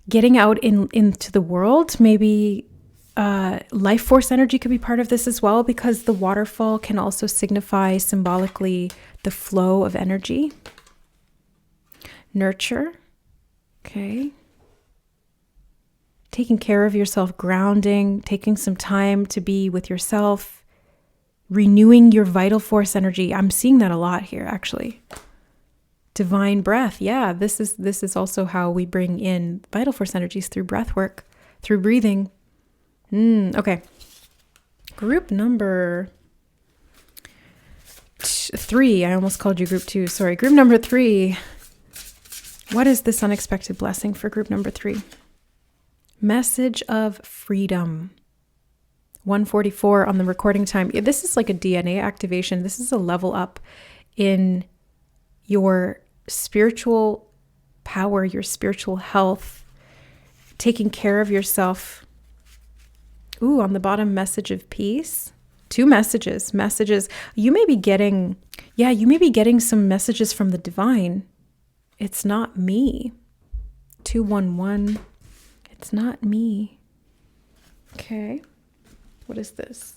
getting out into the world. Maybe life force energy could be part of this as well, because the waterfall can also signify symbolically the flow of energy. Nurture. Okay. Taking care of yourself, grounding, taking some time to be with yourself, renewing your vital force energy. I'm seeing that a lot here, actually. Divine breath. Yeah, this is also how we bring in vital force energies, through breath work, through breathing. Okay. Group number 3. I almost called you group 2. Sorry. Group number 3. What is this unexpected blessing for group number 3? Message of freedom. 144 on the recording time. This is like a DNA activation. This is a level up in your spiritual power, your spiritual health, taking care of yourself. Ooh, on the bottom, message of peace. 2 messages. You may be getting some messages from the divine. It's not me. 211. It's not me. Okay. What is this?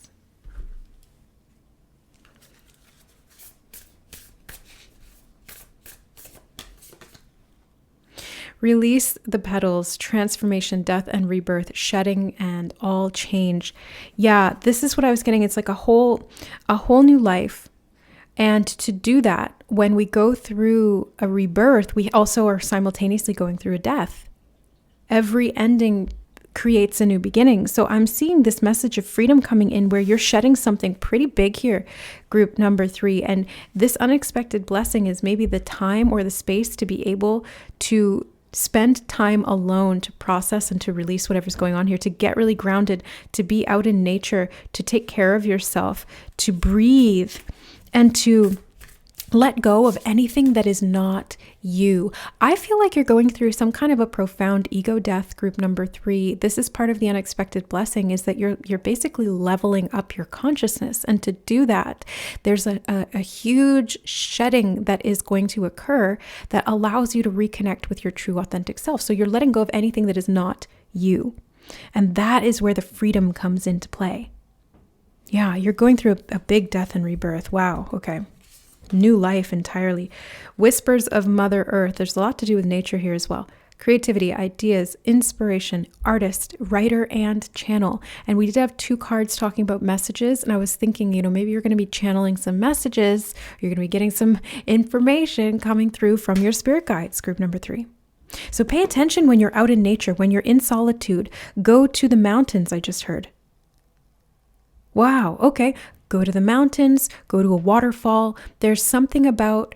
Release the petals, transformation, death and rebirth, shedding and all change. Yeah, this is what I was getting. It's like a whole new life. And to do that, when we go through a rebirth, we also are simultaneously going through a death. Every ending creates a new beginning. So I'm seeing this message of freedom coming in where you're shedding something pretty big here, group number 3. And this unexpected blessing is maybe the time or the space to be able to spend time alone to process and to release whatever's going on here, to get really grounded, to be out in nature, to take care of yourself, to breathe, and to let go of anything that is not you. I feel like you're going through some kind of a profound ego death, group number 3. This is part of the unexpected blessing, is that you're basically leveling up your consciousness. And to do that, there's a huge shedding that is going to occur that allows you to reconnect with your true authentic self. So you're letting go of anything that is not you. And that is where the freedom comes into play. Yeah, you're going through a big death and rebirth. Wow. Okay. New life entirely. Whispers of Mother Earth. There's a lot to do with nature here as well. creativity, ideas, inspiration, artist, writer, and channel. And we did have 2 cards talking about messages. And I was thinking, maybe you're going to be channeling some messages. You're going to be getting some information coming through from your spirit guides, group number 3. So pay attention when you're out in nature, when you're in solitude. Go to the mountains, I just heard. Wow, okay. Go to the mountains, go to a waterfall. There's something about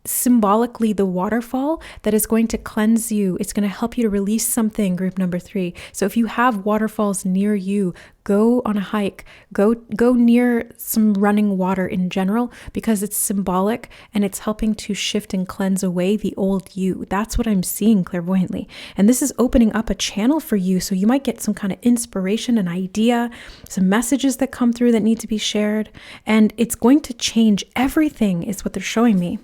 symbolically the waterfall that is going to cleanse you. It's going to help you to release something, group number 3. So if you have waterfalls near you, go on a hike, go near some running water in general, because it's symbolic and it's helping to shift and cleanse away the old you. That's what I'm seeing clairvoyantly. And this is opening up a channel for you. So you might get some kind of inspiration, an idea, some messages that come through that need to be shared. And it's going to change everything is what they're showing me.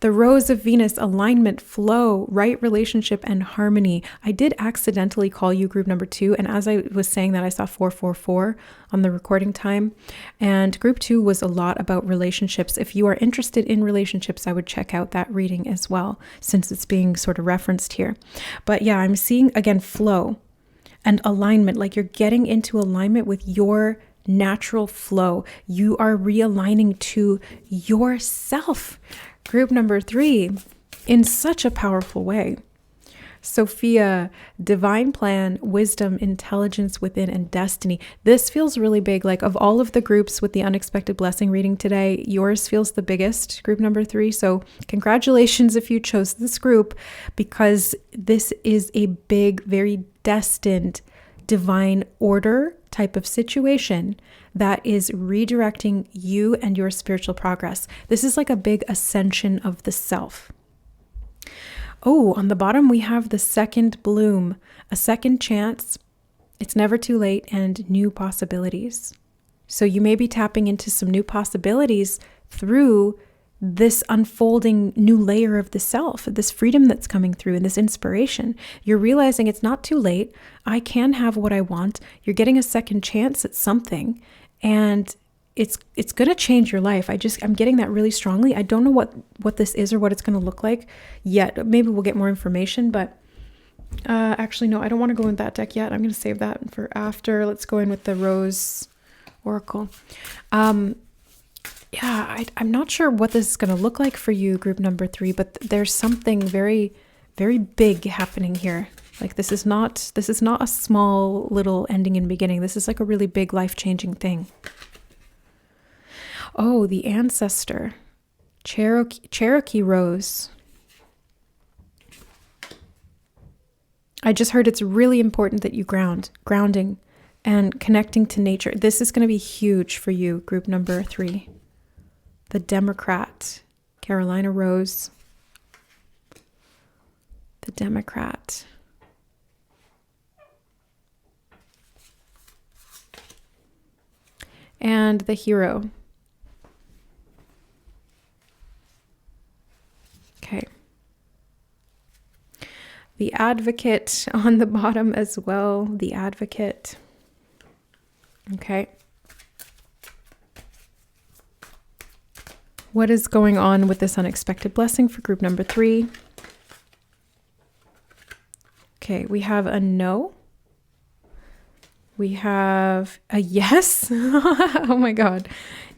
The Rose of Venus, alignment, flow, right relationship, and harmony. I did accidentally call you group number 2. And as I was saying that, I saw 444 on the recording time. And group 2 was a lot about relationships. If you are interested in relationships, I would check out that reading as well, since it's being sort of referenced here. But yeah, I'm seeing, again, flow and alignment, like you're getting into alignment with your natural flow. You are realigning to yourself. Group number 3, in such a powerful way. Sophia, divine plan, wisdom, intelligence within, and destiny. This feels really big. Like of all of the groups with the unexpected blessing reading today, yours feels the biggest, group number 3. So congratulations if you chose this group, because this is a big, very destined divine order type of situation that is redirecting you and your spiritual progress. This is like a big ascension of the self. Oh, on the bottom, we have the second bloom, a second chance. It's never too late, and new possibilities. So you may be tapping into some new possibilities through this unfolding new layer of the self, this freedom that's coming through, and this inspiration. You're realizing it's not too late. I can have what I want. You're getting a second chance at something, and it's going to change your life. I'm getting that really strongly. I don't know what this is or what it's going to look like yet. Maybe we'll get more information, but actually, no, I don't want to go in that deck yet. I'm going to save that for after. Let's go in with the Rose Oracle. Yeah, I'm not sure what this is going to look like for you, group number 3, but there's something very, very big happening here. Like this is not a small little ending and beginning. This is like a really big life-changing thing. Oh, the ancestor, Cherokee Rose. I just heard it's really important that you grounding and connecting to nature. This is going to be huge for you, group number 3. The Democrat, Carolina Rose. The Democrat. And the Hero. Okay. The Advocate on the bottom as well. The Advocate. Okay. What is going on with this unexpected blessing for group number 3? Okay, we have a no. We have a yes. Oh my God.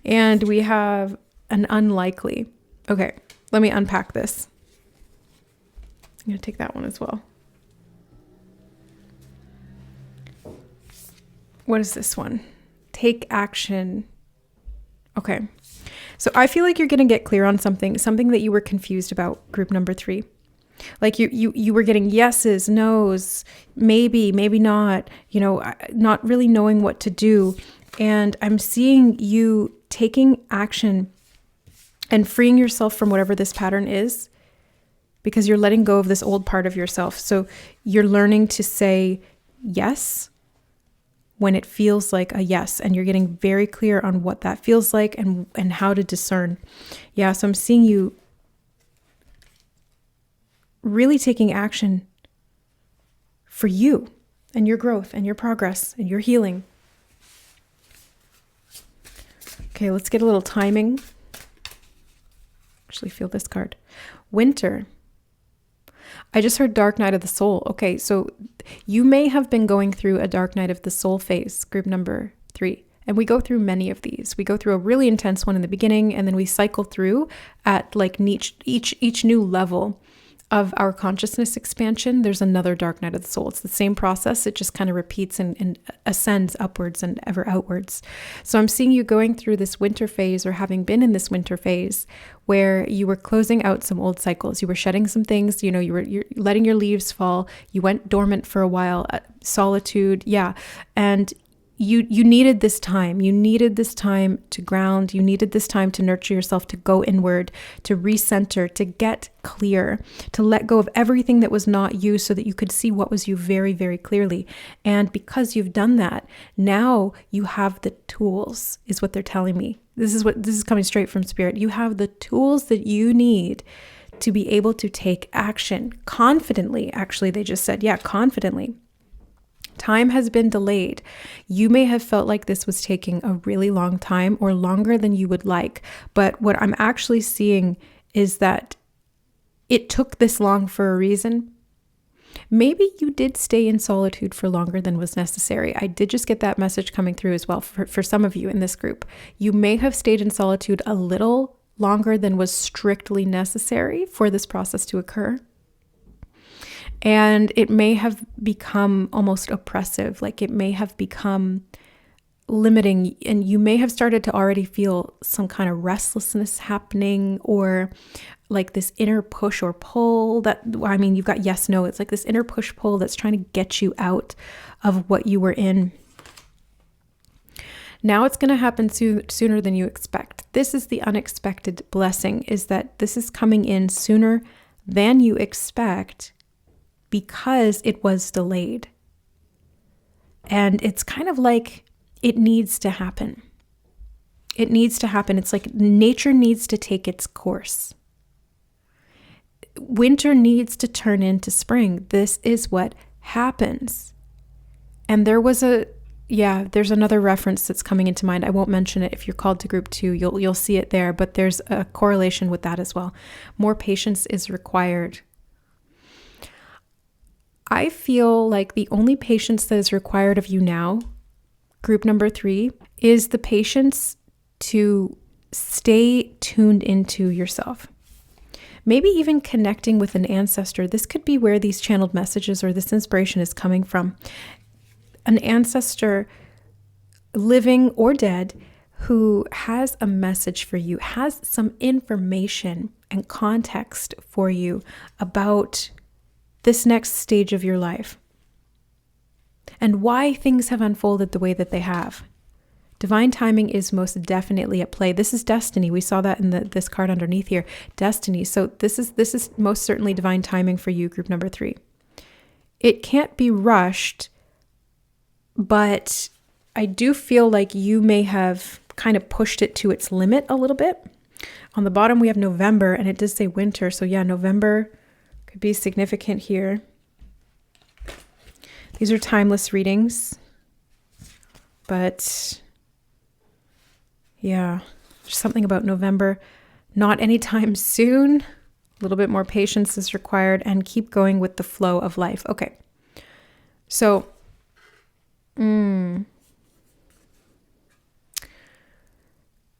And we have an unlikely. Okay, let me unpack this. I'm going to take that one as well. What is this one? Take action. Okay. So I feel like you're going to get clear on something that you were confused about, group number 3. Like you were getting yeses, nos, maybe not, not really knowing what to do. And I'm seeing you taking action and freeing yourself from whatever this pattern is, because you're letting go of this old part of yourself. So you're learning to say yes when it feels like a yes, and you're getting very clear on what that feels like and how to discern. Yeah, so I'm seeing you really taking action for you and your growth and your progress and your healing. Okay, let's get a little timing. Actually feel this card. Winter. I just heard dark night of the soul. Okay, so you may have been going through a dark night of the soul phase, group number 3. And we go through many of these. We go through a really intense one in the beginning, and then we cycle through at like each new level of our consciousness expansion. There's another dark night of the soul. It's the same process. It just kind of repeats and ascends upwards and ever outwards. So I'm seeing you going through this winter phase, or having been in this winter phase, where you were closing out some old cycles. You were shedding some things. You're letting your leaves fall. You went dormant for a while. Solitude, yeah, and you needed this time. You needed this time to ground. You needed this time to nurture yourself, to go inward, to recenter, to get clear, to let go of everything that was not you, so that you could see what was you very, very clearly. And because you've done that, now you have the tools, is what they're telling me. This is coming straight from Spirit. You have the tools that you need to be able to take action confidently. Actually, they just said, yeah, confidently. Time has been delayed. You may have felt like this was taking a really long time, or longer than you would like. But what I'm actually seeing is that it took this long for a reason. Maybe you did stay in solitude for longer than was necessary. I did just get that message coming through as well for some of you in this group. You may have stayed in solitude a little longer than was strictly necessary for this process to occur. And it may have become almost oppressive, like it may have become limiting, and you may have started to already feel some kind of restlessness happening, or like this inner push or pull you've got yes, no, it's like this inner push pull that's trying to get you out of what you were in. Now it's going to happen sooner than you expect. This is the unexpected blessing, is that this is coming in sooner than you expect, because it was delayed. And it's kind of like it needs to happen. It needs to happen. It's like nature needs to take its course. Winter needs to turn into spring. This is what happens. And there's another reference that's coming into mind. I won't mention it. If you're called to group 2, you'll see it there, but there's a correlation with that as well. More patience is required. I feel like the only patience that is required of you now, group number 3, is the patience to stay tuned into yourself. Maybe even connecting with an ancestor. This could be where these channeled messages or this inspiration is coming from. An ancestor, living or dead, who has a message for you, has some information and context for you about this next stage of your life and why things have unfolded the way that they have. Divine timing is most definitely at play. This is destiny. We saw that in this card underneath here, destiny. So this is most certainly divine timing for you, group number 3. It can't be rushed, but I do feel like you may have kind of pushed it to its limit a little bit. On the bottom, we have November, and it does say winter. So yeah, November could be significant here. These are timeless readings, but yeah, there's something about November. Not anytime soon. A little bit more patience is required, and keep going with the flow of life. Okay, so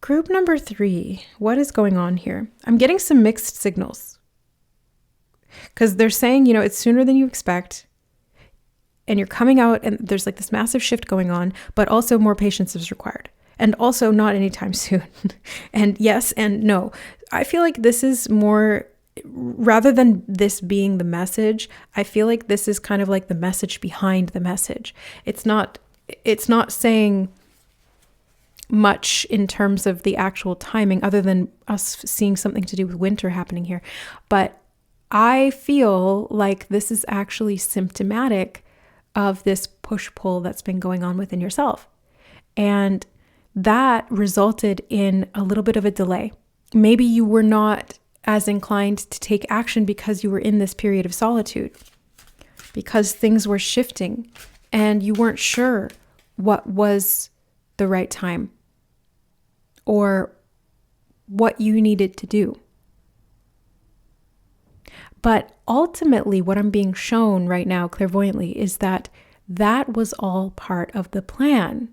group number 3, what is going on here? I'm getting some mixed signals. Because they're saying, it's sooner than you expect, and you're coming out, and there's like this massive shift going on, but also more patience is required, and also not anytime soon. And yes and no. I feel like this is more, rather than this being the message, I feel like this is kind of like the message behind the message. It's not saying much in terms of the actual timing, other than us seeing something to do with winter happening here. But I feel like this is actually symptomatic of this push-pull that's been going on within yourself. And that resulted in a little bit of a delay. Maybe you were not as inclined to take action because you were in this period of solitude, because things were shifting and you weren't sure what was the right time or what you needed to do. But ultimately, what I'm being shown right now clairvoyantly is that that was all part of the plan.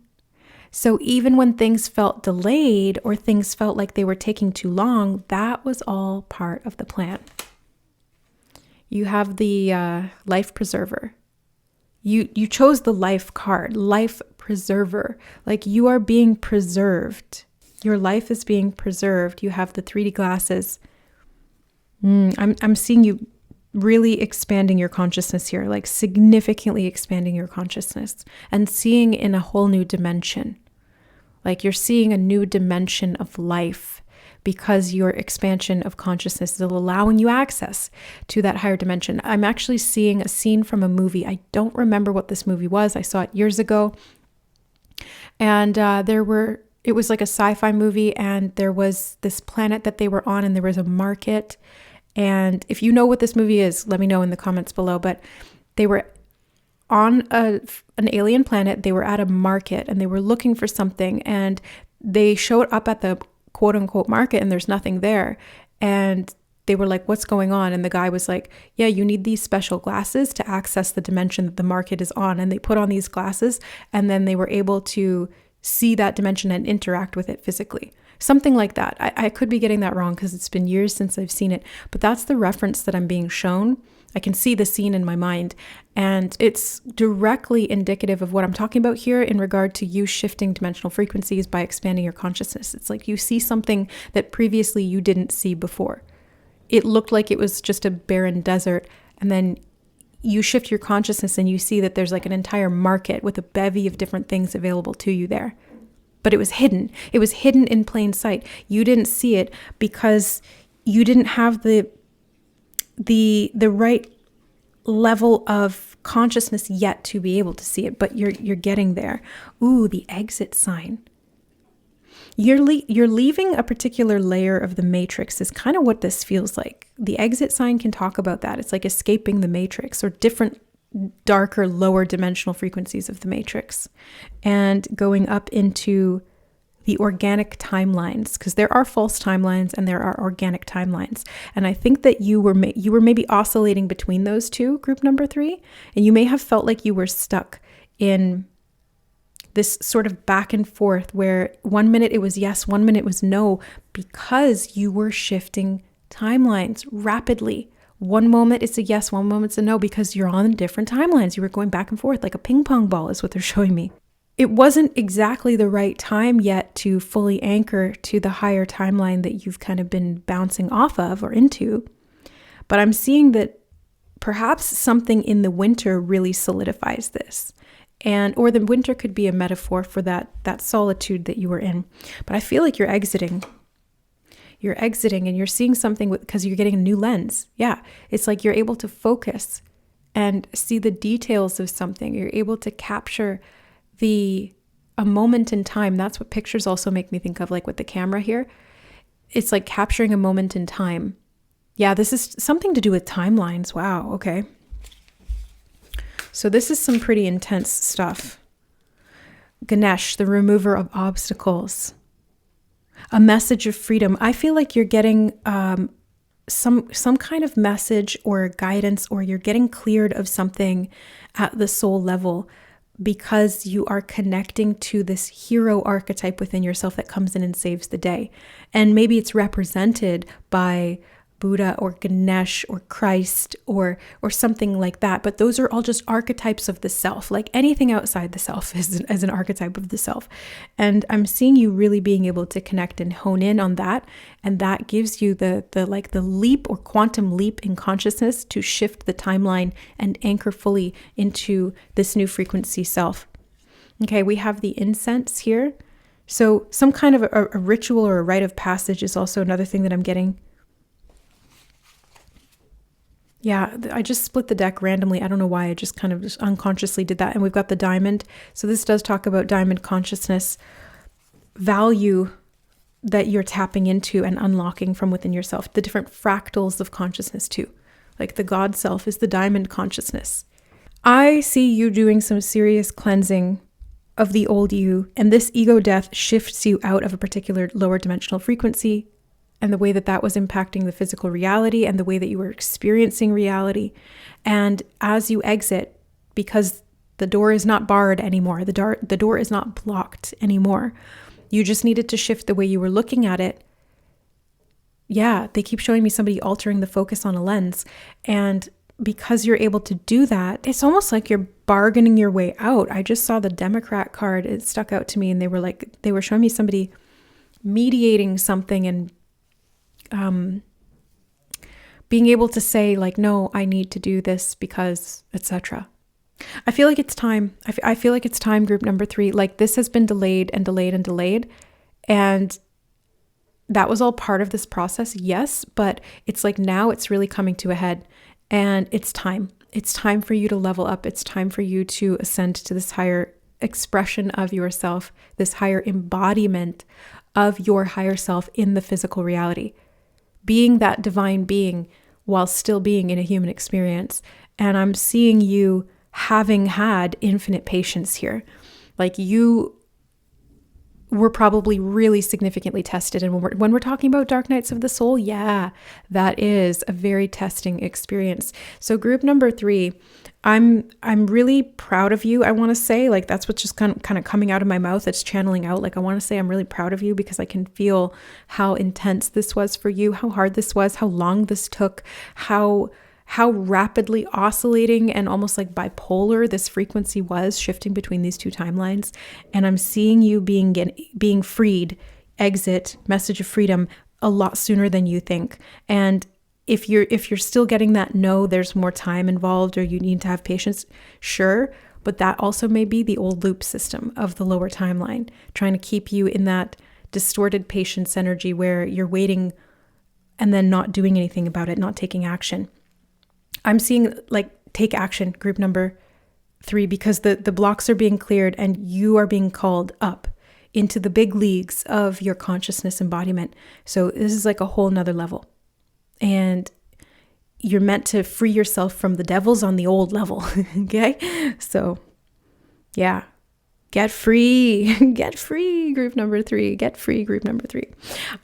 So even when things felt delayed or things felt like they were taking too long, that was all part of the plan. You have the life preserver. You chose the life card, life preserver. Like you are being preserved. Your life is being preserved. You have the 3D glasses. I'm seeing you really expanding your consciousness here, like significantly expanding your consciousness and seeing in a whole new dimension. Like you're seeing a new dimension of life because your expansion of consciousness is allowing you access to that higher dimension. I'm actually seeing a scene from a movie. I don't remember what this movie was. I saw it years ago. And it was like a sci-fi movie, and there was this planet that they were on, and there was a market. And if you know what this movie is, let me know in the comments below. But they were on an alien planet. They were at a market and they were looking for something, and they showed up at the quote unquote market and there's nothing there. And they were like, what's going on? And the guy was like, yeah, you need these special glasses to access the dimension that the market is on. And they put on these glasses, and then they were able to see that dimension and interact with it physically. Something like that. I could be getting that wrong because it's been years since I've seen it, but that's the reference that I'm being shown. I can see the scene in my mind, and it's directly indicative of what I'm talking about here in regard to you shifting dimensional frequencies by expanding your consciousness. It's like you see something that previously you didn't see before. It looked like it was just a barren desert, and then you shift your consciousness and you see that there's like an entire market with a bevy of different things available to you there. But it was hidden. It was hidden in plain sight. You didn't see it because you didn't have the right level of consciousness yet to be able to see it, but you're getting there. Ooh, the exit sign. You're leaving a particular layer of the matrix is kind of what this feels like. The exit sign can talk about that. It's like escaping the matrix or different darker, lower dimensional frequencies of the matrix and going up into the organic timelines, because there are false timelines and there are organic timelines. And I think that you were maybe oscillating between those two, group number 3, and you may have felt like you were stuck in this sort of back and forth where 1 minute it was yes, 1 minute it was no, because you were shifting timelines rapidly. One moment it's a yes, one moment it's a no, because you're on different timelines. You were going back and forth like a ping pong ball is what they're showing me. It wasn't exactly the right time yet to fully anchor to the higher timeline that you've kind of been bouncing off of or into. But I'm seeing that perhaps something in the winter really solidifies this. Or the winter could be a metaphor for that solitude that you were in. But I feel like you're exiting. You're exiting and you're seeing something because you're getting a new lens. Yeah, it's like you're able to focus and see the details of something. You're able to capture a moment in time. That's what pictures also make me think of, like with the camera here. It's like capturing a moment in time. Yeah, this is something to do with timelines. Wow, okay. So this is some pretty intense stuff. Ganesh, the remover of obstacles. A message of freedom. I feel like you're getting some kind of message or guidance, or you're getting cleared of something at the soul level because you are connecting to this hero archetype within yourself that comes in and saves the day. And maybe it's represented by Buddha or Ganesh or Christ or something like that. But those are all just archetypes of the self. Like anything outside the self is as an archetype of the self. And I'm seeing you really being able to connect and hone in on that. And that gives you the leap or quantum leap in consciousness to shift the timeline and anchor fully into this new frequency self. Okay, we have the incense here. So some kind of a ritual or a rite of passage is also another thing that I'm getting. Yeah, I just split the deck randomly. I don't know why. I just kind of just unconsciously did that. And we've got the diamond. So this does talk about diamond consciousness, value that you're tapping into and unlocking from within yourself. The different fractals of consciousness too. Like the God self is the diamond consciousness. I see you doing some serious cleansing of the old you. And this ego death shifts you out of a particular lower dimensional frequency and the way that that was impacting the physical reality and the way that you were experiencing reality. And as you exit, because the door is not barred anymore, the door is not blocked anymore, you just needed to shift the way you were looking at it. Yeah, they keep showing me somebody altering the focus on a lens. And because you're able to do that, it's almost like you're bargaining your way out. I just saw the Democrat card. It stuck out to me, and they were showing me somebody mediating something and being able to say like, no, I need to do this because, etc. I feel like it's time. I feel like it's time, group number 3. Like, this has been delayed and delayed and delayed. And that was all part of this process, yes, but it's like now it's really coming to a head, and it's time. It's time for you to level up. It's time for you to ascend to this higher expression of yourself, this higher embodiment of your higher self in the physical reality, being that divine being while still being in a human experience. And I'm seeing you having had infinite patience here. Like, you were probably really significantly tested. And when we're talking about dark nights of the soul, yeah, that is a very testing experience. So group number 3, I'm really proud of you. I want to say, like, that's what's just kind of coming out of my mouth. It's channeling out. Like, I want to say I'm really proud of you because I can feel how intense this was for you, how hard this was, how long this took, how rapidly oscillating and almost like bipolar this frequency was, shifting between these two timelines. And I'm seeing you being freed, exit, message of freedom a lot sooner than you think. And if you're still getting that, no, there's more time involved or you need to have patience, sure. But that also may be the old loop system of the lower timeline, trying to keep you in that distorted patience energy where you're waiting and then not doing anything about it, not taking action. I'm seeing, like, take action, group number 3, because the blocks are being cleared and you are being called up into the big leagues of your consciousness embodiment. So this is like a whole nother level. And you're meant to free yourself from the devils on the old level. Okay? So yeah. Get free, group number 3, get free, group number 3.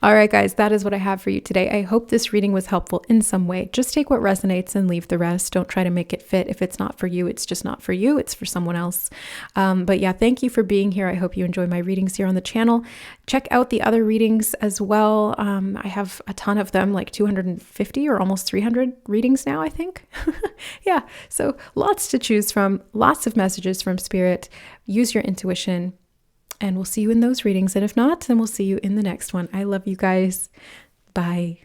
All right, guys, that is what I have for you today. I hope this reading was helpful in some way. Just take what resonates and leave the rest. Don't try to make it fit. If it's not for you, it's just not for you. It's for someone else. But yeah, thank you for being here. I hope you enjoy my readings here on the channel. Check out the other readings as well. I have a ton of them, like 250 or almost 300 readings now, I think. Yeah, so lots to choose from, lots of messages from Spirit. Use your intuition, and we'll see you in those readings. And if not, then we'll see you in the next one. I love you guys. Bye.